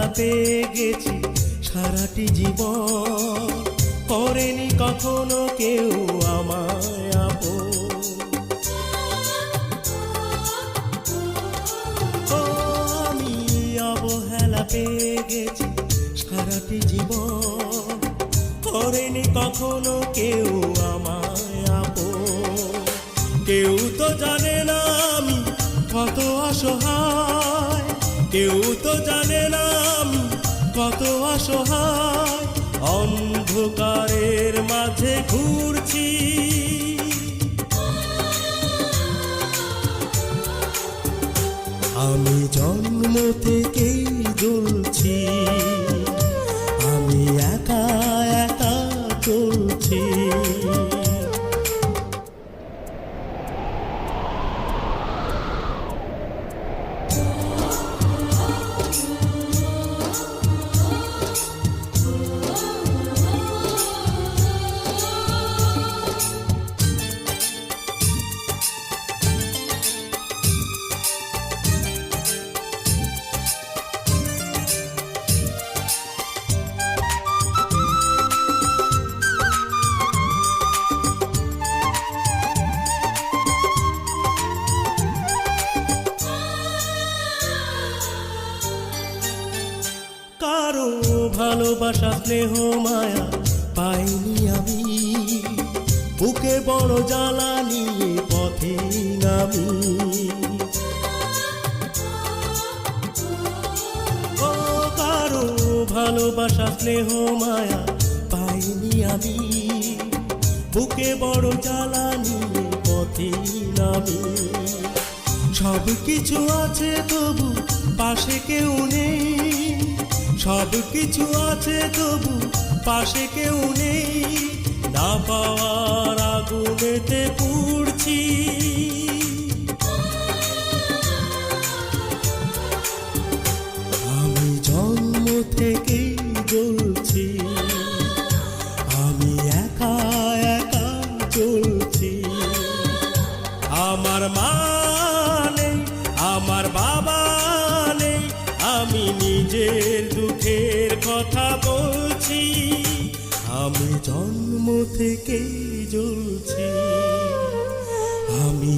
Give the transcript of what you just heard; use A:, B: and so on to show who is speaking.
A: অবহেলা পেয়ে গেছি সারাটি জীবন, করেনি কখনো কেউ আমায় আপন। ও আমি অবহেলা পেয়ে গেছি সারাটি জীবন, করেনি কখনো কেউ আমায় আপন। কেউ তো জানে না আমি কত অসহায়, কেউ তো জানে না আমি কত অসহায়, অন্ধকারের মাঝে ঘুরছি। আমি জন্ম থেকেই জ্বলছি, আমি একা একা চলছি। কারো ভালোবাসা স্নেহ মায়া পাইনি আমি, বুকে বড় জ্বালা নিয়ে পথে নামি। ও কারো ভালোবাসা স্নেহ মায়া পাইনি আমি, বুকে বড় জ্বালা নিয়ে পথে নামি। সব কিছু আছে তবু পাশে কেউ নেই, সব কিছু আছে তবু পাশে কেউ নেই, না পাওয়ার আগুনেতে পুড়ছি। আমি জন্ম থেকেই জ্বলছি, আমি একা একা চলছি। আমার মা নেই, আমার বাবা নেই, আমি নিজের দুঃখের কথা বলছি। আমি জন্ম থেকেই জ্বলছি, আমি